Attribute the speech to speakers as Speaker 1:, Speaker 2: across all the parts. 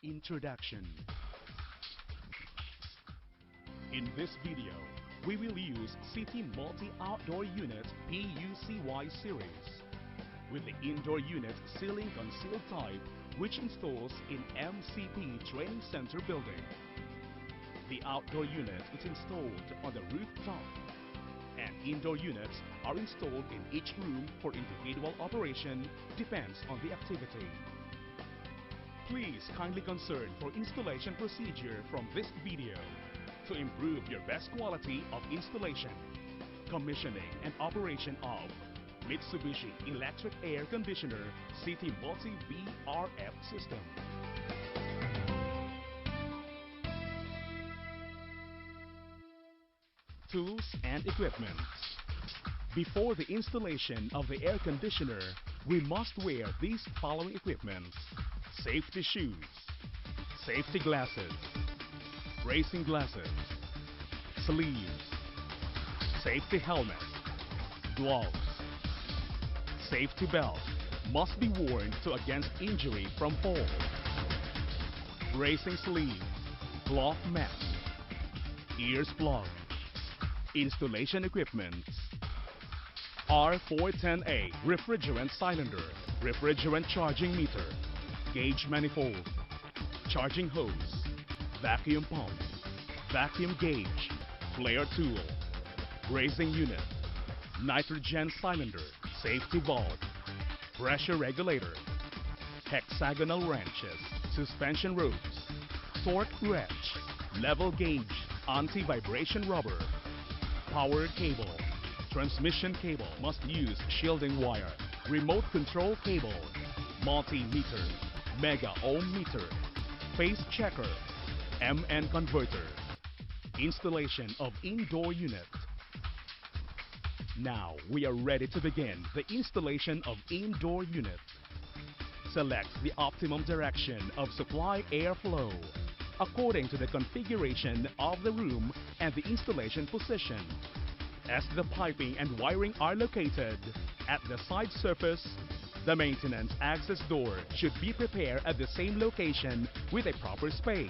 Speaker 1: Introduction. In this video, we will use City Multi-Outdoor Unit PUCY series with the indoor unit ceiling concealed type, which installs in MCP Training Center building. The outdoor unit is installed on the rooftop, and indoor units are installed in each room for individual operation, depends on the activity. Please kindly concern for installation procedure from this video to improve your best quality of installation, commissioning and operation of Misterbushi Electric Air Conditioner City Multi VRF System. Tools and equipment. Before the installation of the air conditioner, we must wear these following equipment: safety shoes, safety glasses, racing glasses, sleeves, safety helmet, gloves. Safety belt must be worn to against injury from fall. Racing sleeve, cloth mask, ears plug. Installation equipment: R410A refrigerant cylinder, refrigerant charging meter, gauge manifold, charging hose, vacuum pump, vacuum gauge, flare tool, grazing unit, nitrogen cylinder, safety valve, pressure regulator, hexagonal wrenches, suspension ropes, torque wrench, level gauge, anti-vibration rubber, power cable, transmission cable must use shielding wire, remote control cable, multimeter, mega ohm meter, phase checker, MN converter. Installation of indoor unit. Now we are ready to begin the installation of indoor unit. Select the optimum direction of supply airflow according to the configuration of the room and the installation position. As the piping and wiring are located at the side surface, the maintenance access door should be prepared at the same location with a proper space.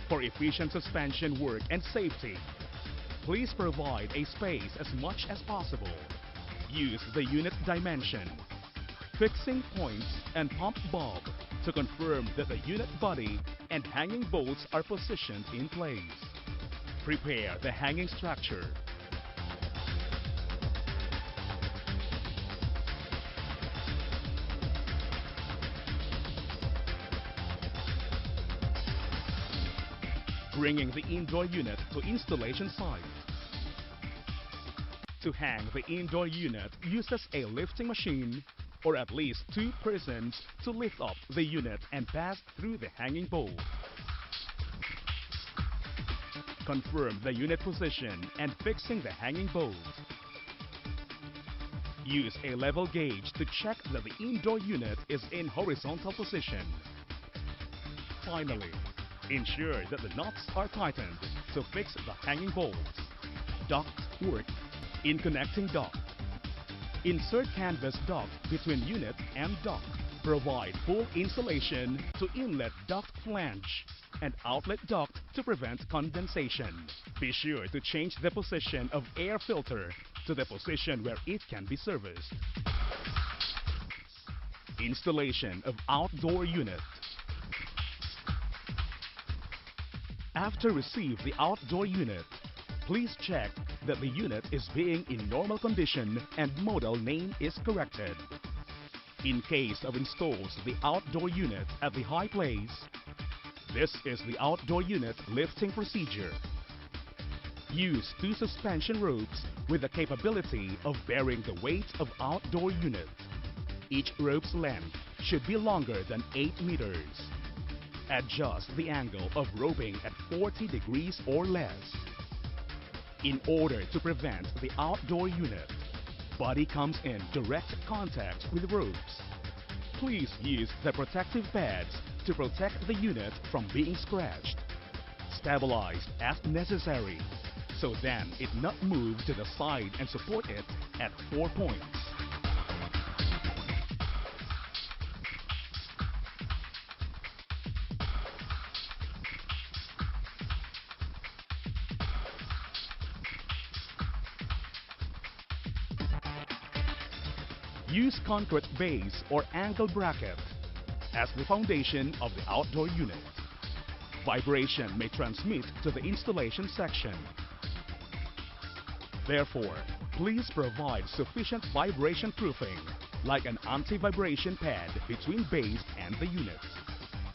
Speaker 1: For efficient suspension work and safety, please provide a space as much as possible. Use the unit dimension, fixing points and pump bob to confirm that the unit body and hanging bolts are positioned in place. Prepare the hanging structure. Bringing the indoor unit to installation site. To hang the indoor unit uses a lifting machine or at least 2 persons to lift up the unit and pass through the hanging bolt. Confirm the unit position and fixing the hanging bolt. Use a level gauge to check that the indoor unit is in horizontal position. Finally, ensure that the nuts are tightened to fix the hanging bolts. Duct work. In connecting duct, insert canvas duct between unit and duct. Provide full insulation to inlet duct flange and outlet duct to prevent condensation. Be sure to change the position of air filter to the position where it can be serviced. Installation of outdoor unit. After receive the outdoor unit, please check that the unit is being in normal condition and model name is corrected. In case of installs the outdoor unit at the high place, this is the outdoor unit lifting procedure. Use 2 suspension ropes with the capability of bearing the weight of outdoor unit. Each rope's length should be longer than 8 meters. Adjust the angle of roping at 40 degrees or less. In order to prevent the outdoor unit body comes in direct contact with ropes, please use the protective pads to protect the unit from being scratched. Stabilized as necessary, so then it not move to the side and support it at 4 points. Use concrete base or angle bracket as the foundation of the outdoor unit. Vibration may transmit to the installation section. Therefore, please provide sufficient vibration proofing, like an anti-vibration pad between base and the unit.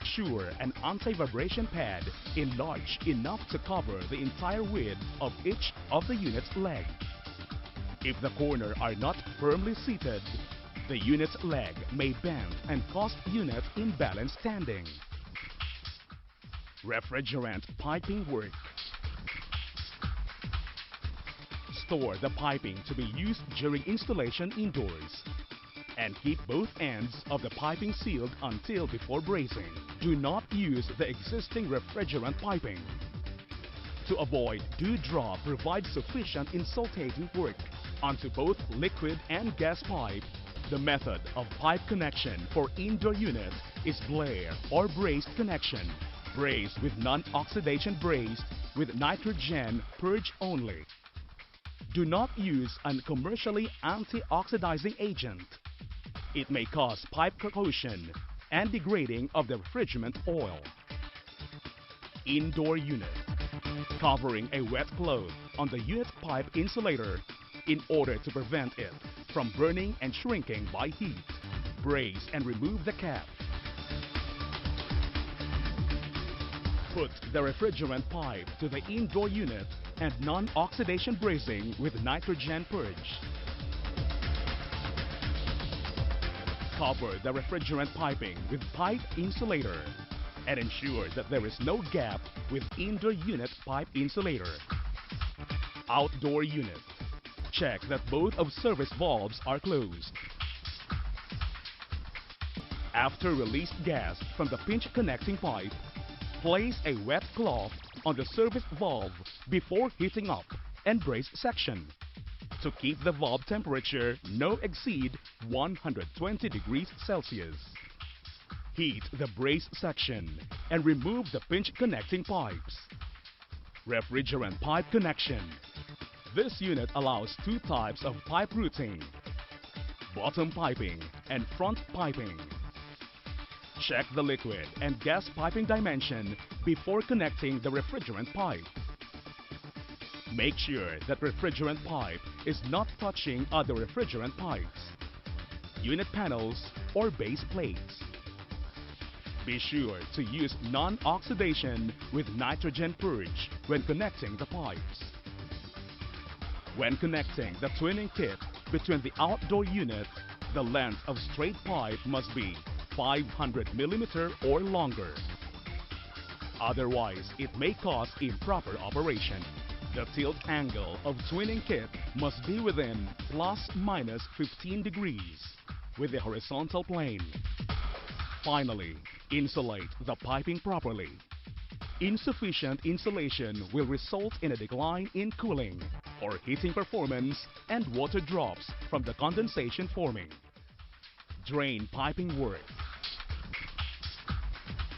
Speaker 1: Ensure an anti-vibration pad enlarged enough to cover the entire width of each of the unit's leg. If the corners are not firmly seated, the unit's leg may bend and cause unit imbalance standing. Refrigerant piping work. Store the piping to be used during installation indoors, and keep both ends of the piping sealed until before bracing. Do not use the existing refrigerant piping. To avoid dewdrop, provide sufficient insulating work onto both liquid and gas pipe. The method of pipe connection for indoor unit is blare or braced connection. Brace with non-oxidation brace with nitrogen purge only. Do not use a commercially anti-oxidizing agent. It may cause pipe corrosion and degrading of the refrigerant oil. Indoor unit. Covering a wet cloth on the unit pipe insulator in order to prevent it from burning and shrinking by heat. Brace and remove the cap. Put the refrigerant pipe to the indoor unit and non-oxidation bracing with nitrogen purge. Cover the refrigerant piping with pipe insulator and ensure that there is no gap with indoor unit pipe insulator. Outdoor unit. Check that both of service valves are closed. After released gas from the pinch connecting pipe, place a wet cloth on the service valve before heating up and brace section to keep the valve temperature no exceed 120 degrees Celsius. Heat the brace section and remove the pinch connecting pipes. Refrigerant pipe connection. This unit allows two types of pipe routing: bottom piping and front piping. Check the liquid and gas piping dimension before connecting the refrigerant pipe. Make sure that refrigerant pipe is not touching other refrigerant pipes, unit panels, or base plates. Be sure to use non-oxidation with nitrogen purge when connecting the pipes. When connecting the twinning kit between the outdoor unit, the length of straight pipe must be 500 mm or longer. Otherwise, it may cause improper operation. The tilt angle of twinning kit must be within ±15 degrees with the horizontal plane. Finally, insulate the piping properly. Insufficient insulation will result in a decline in cooling or heating performance and water drops from the condensation forming. Drain piping work.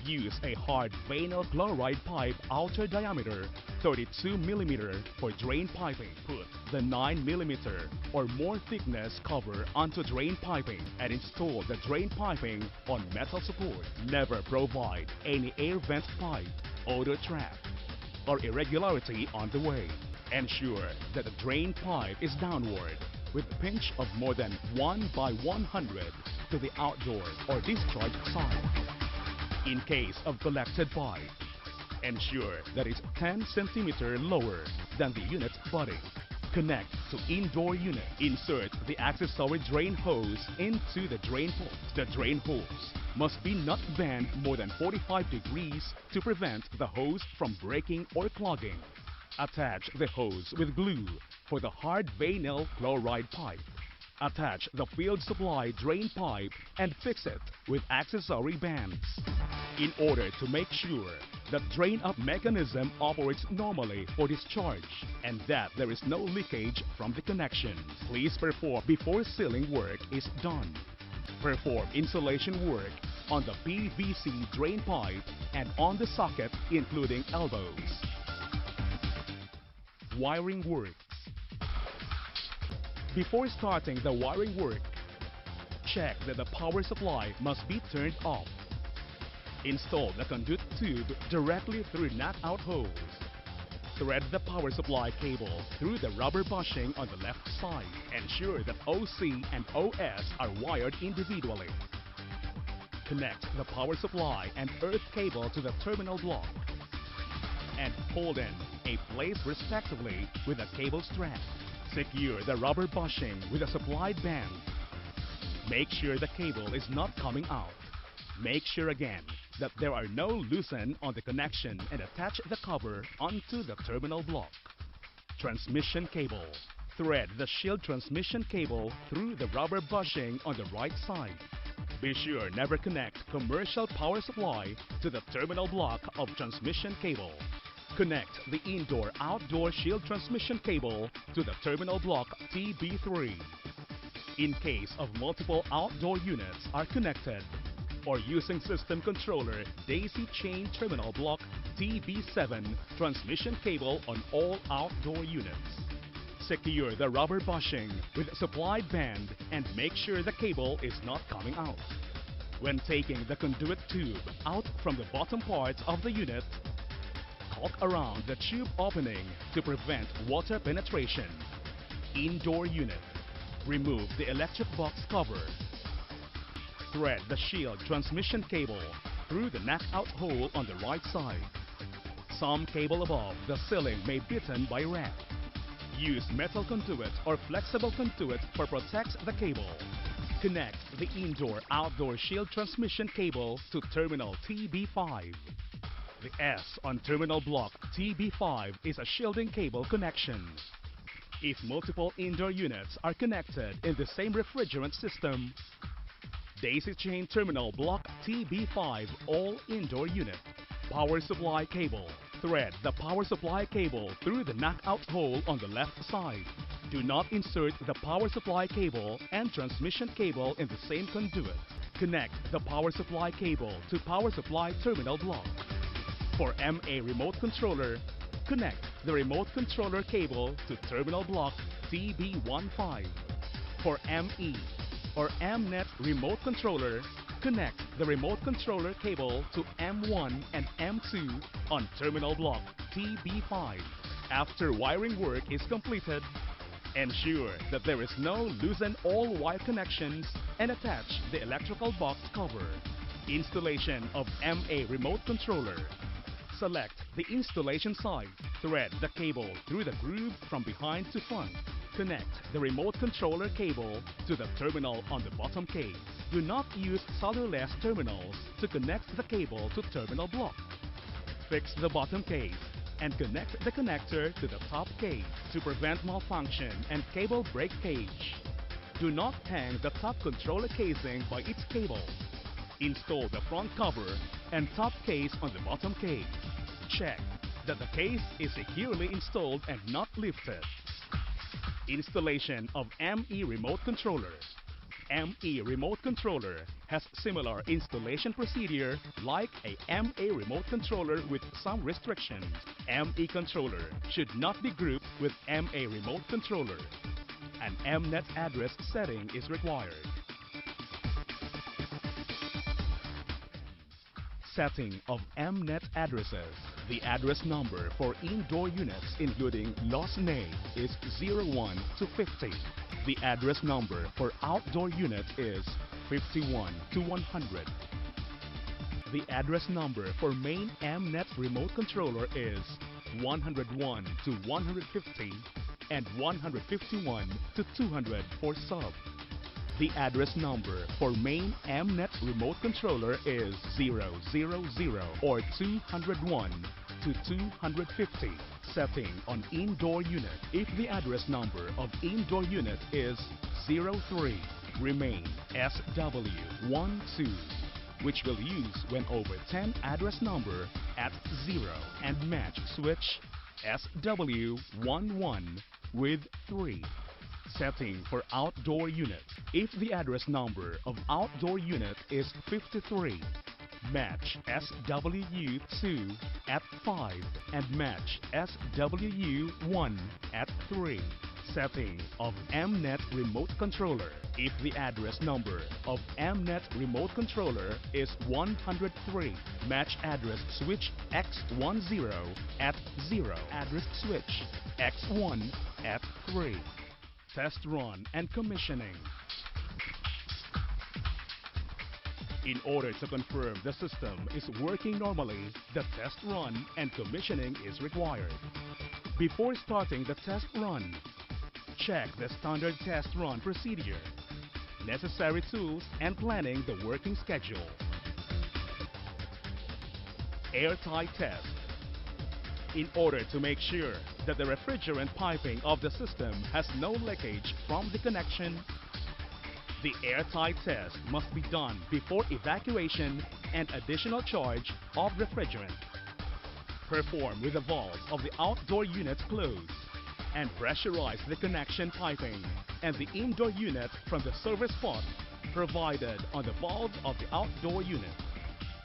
Speaker 1: Use a hard vinyl chloride pipe outer diameter 32 mm for drain piping. Put the 9 mm or more thickness cover onto drain piping and install the drain piping on metal support. Never provide any air vent pipe, odor trap, or irregularity on the way. Ensure that the drain pipe is downward with a pinch of more than 1/100 to the outdoor or discharge side. In case of collected pipe, ensure that it's 10 cm lower than the unit's body. Connect to indoor unit. Insert the accessory drain hose into the drain hole. The drain hose must be not bent more than 45 degrees to prevent the hose from breaking or clogging. Attach the hose with glue for the hard vinyl chloride pipe. Attach the field supply drain pipe and fix it with accessory bands. In order to make sure that drain-up mechanism operates normally for discharge and that there is no leakage from the connection, please perform before sealing work is done. Perform insulation work on the PVC drain pipe and on the socket including elbows. Wiring works. Before starting the wiring work, Check that the power supply must be turned off. Install the conduit tube directly through knock-out holes. Thread the power supply cable through the rubber bushing on the left side. Ensure that OC and OS are wired individually. Connect the power supply and earth cable to the terminal block and hold in a place respectively with a cable strap. Secure the rubber bushing with a supplied band. Make sure the cable is not coming out. Make sure again that there are no loose ends on the connection and attach the cover onto the terminal block. Transmission cable. Thread the shield transmission cable through the rubber bushing on the right side. Be sure never connect commercial power supply to the terminal block of transmission cable. Connect the indoor-outdoor shield transmission cable to the terminal block TB3. In case of multiple outdoor units are connected, or using system controller daisy chain terminal block TB7 transmission cable on all outdoor units. Secure the rubber bushing with supplied band and make sure the cable is not coming out. When taking the conduit tube out from the bottom parts of the unit, caulk around the tube opening to prevent water penetration. Indoor unit. Remove the electric box cover. Thread the shield transmission cable through the knock-out hole on the right side. Some cable above the ceiling may be bitten by rat. Use metal conduit or flexible conduit for protect the cable. Connect the indoor-outdoor shield transmission cable to terminal TB5. The S on terminal block TB5 is a shielding cable connection. If multiple indoor units are connected in the same refrigerant system, daisy chain terminal block TB5 all indoor unit. Power supply cable. Thread the power supply cable through the knock-out hole on the left side. Do not insert the power supply cable and transmission cable in the same conduit. Connect the power supply cable to power supply terminal block. For MA remote controller, connect the remote controller cable to terminal block TB15. For ME or MNet remote controller, connect the remote controller cable to M1 and M2 on terminal block TB5. After wiring work is completed, ensure that there is no loosen all wire connections and attach the electrical box cover. Installation of MA remote controller. Select the installation site. Thread the cable through the groove from behind to front. Connect the remote controller cable to the terminal on the bottom case. Do not use solderless terminals to connect the cable to terminal block. Fix the bottom case and connect the connector to the top case to prevent malfunction and cable breakage. Do not hang the top controller casing by its cable. Install the front cover and top case on the bottom case. Check that the case is securely installed and not lifted. Installation of ME remote controller. ME remote controller has similar installation procedure like a MA remote controller with some restrictions. ME controller should not be grouped with MA remote controller. An MNet address setting is required. Setting of MNet addresses. The address number for indoor units including lost name is 01 to 50. The address number for outdoor units is 51 to 100. The address number for main MNet remote controller is 101 to 150 and 151 to 200 for sub. The address number for main MNet remote controller is 000 or 201 to 250. Setting on indoor unit. If the address number of indoor unit is 03, remain SW12, which will use when over 10 address number at 0 and match switch SW11 with 3. Setting for outdoor unit. If the address number of outdoor unit is 53, match SWU2 at 5 and match SWU1 at 3. Setting of MNet remote controller. If the address number of MNet remote controller is 103, match address switch X10 at 0, address switch X1 at 3. Test run and commissioning. In order to confirm the system is working normally, the test run and commissioning is required. Before starting the test run, check the standard test run procedure, necessary tools, and planning the working schedule. Airtight test. In order to make sure that the refrigerant piping of the system has no leakage from the connection, the airtight test must be done before evacuation and additional charge of refrigerant. Perform with the valves of the outdoor unit closed and pressurize the connection piping and the indoor unit from the service pot provided on the valve of the outdoor unit.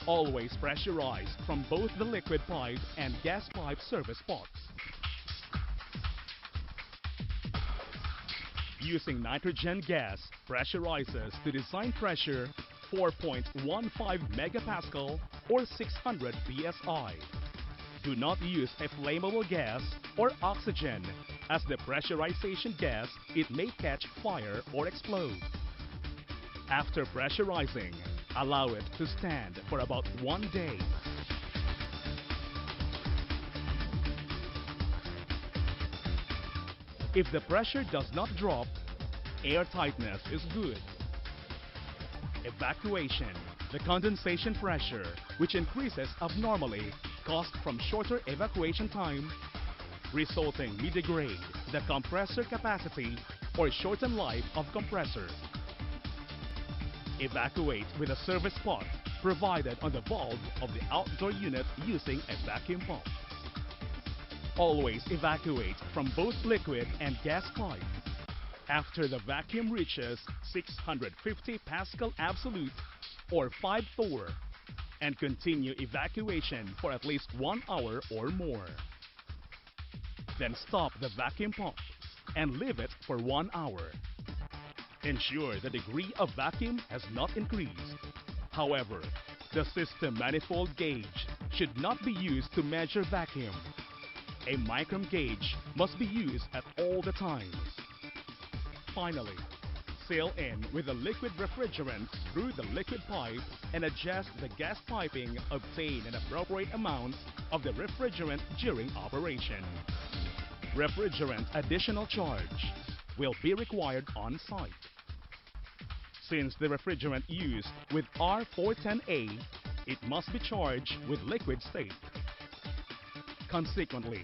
Speaker 1: Always pressurize from both the liquid pipe and gas pipe service pots. Using nitrogen gas pressurizes to design pressure 4.15 megapascal or 600 psi. Do not use a flammable gas or oxygen, as the pressurization gas, it may catch fire or explode. After pressurizing, allow it to stand for about 1 day. If the pressure does not drop, air tightness is good. Evacuation. The condensation pressure, which increases abnormally, caused from shorter evacuation time, resulting may degrade the compressor capacity or shorten life of compressor. Evacuate with a service pot provided on the valve of the outdoor unit using a vacuum pump. Always evacuate from both liquid and gas pipe. After the vacuum reaches 650 Pascal absolute or 5 Thor, and continue evacuation for at least 1 hour or more. Then stop the vacuum pump and leave it for 1 hour. Ensure the degree of vacuum has not increased. However, the system manifold gauge should not be used to measure vacuum. A micron gauge must be used at all the times. Finally, seal in with the liquid refrigerant through the liquid pipe and adjust the gas piping. Obtain an appropriate amount of the refrigerant during operation. Refrigerant additional charge will be required on site. Since the refrigerant used with R410A, it must be charged with liquid state. Consequently,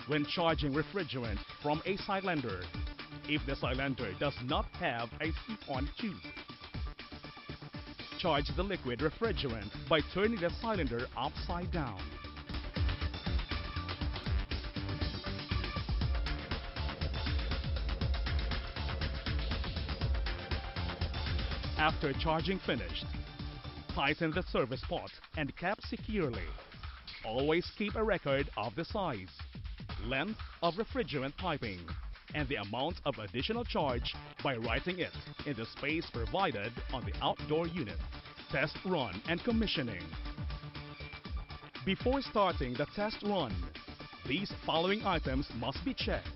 Speaker 1: when charging refrigerant from a cylinder, if the cylinder does not have a slip-on tube, charge the liquid refrigerant by turning the cylinder upside down. After charging finished, tighten the service pot and cap securely. Always keep a record of the size, length of refrigerant piping, and the amount of additional charge by writing it in the space provided on the outdoor unit. Test run and commissioning. Before starting the test run, these following items must be checked.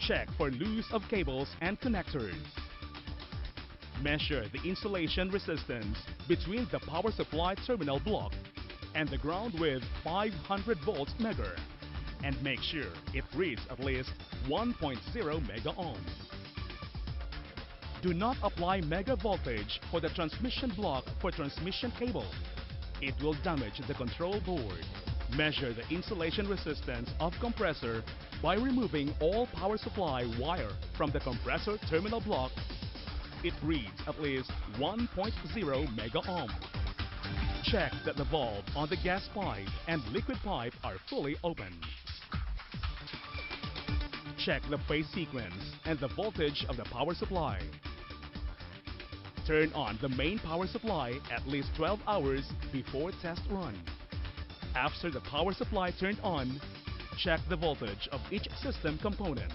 Speaker 1: Check for loose of cables and connectors. Measure the insulation resistance between the power supply terminal block and the ground with 500 volts measure, and make sure it reads at least 1.0 mega ohms. Do not apply mega voltage for the transmission block for transmission cable. It will damage the control board. Measure the insulation resistance of compressor by removing all power supply wire from the compressor terminal block. It reads at least 1.0 mega ohm. Check that the valve on the gas pipe and liquid pipe are fully open. Check the phase sequence and the voltage of the power supply. Turn on the main power supply at least 12 hours before test run. After the power supply turned on, Check the voltage of each system component.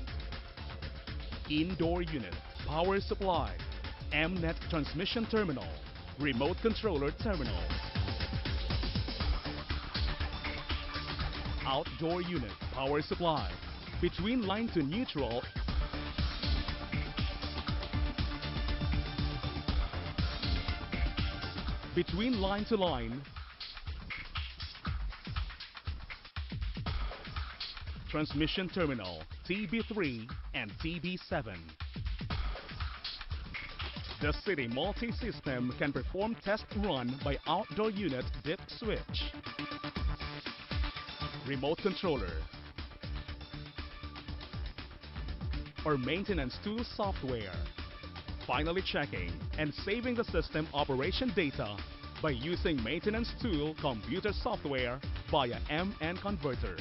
Speaker 1: Indoor unit, power supply, M-net transmission terminal, remote controller terminal. Outdoor unit, power supply, between line to neutral, between line to line, transmission terminal TB3 and TB7. The City multi-system can perform test run by outdoor unit dip switch, remote controller, or maintenance tool software. Finally checking and saving the system operation data by using maintenance tool computer software via MN converter.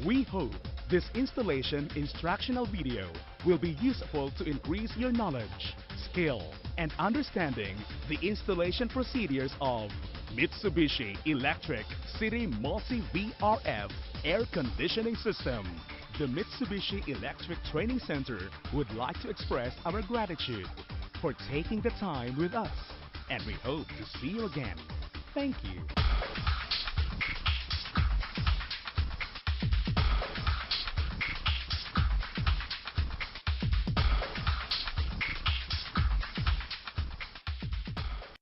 Speaker 1: We hope this installation instructional video will be useful to increase your knowledge, skill, and understanding the installation procedures of Mitsubishi Electric City Multi VRF Air Conditioning System. The Mitsubishi Electric Training Center would like to express our gratitude for taking the time with us, and we hope to see you again. Thank you.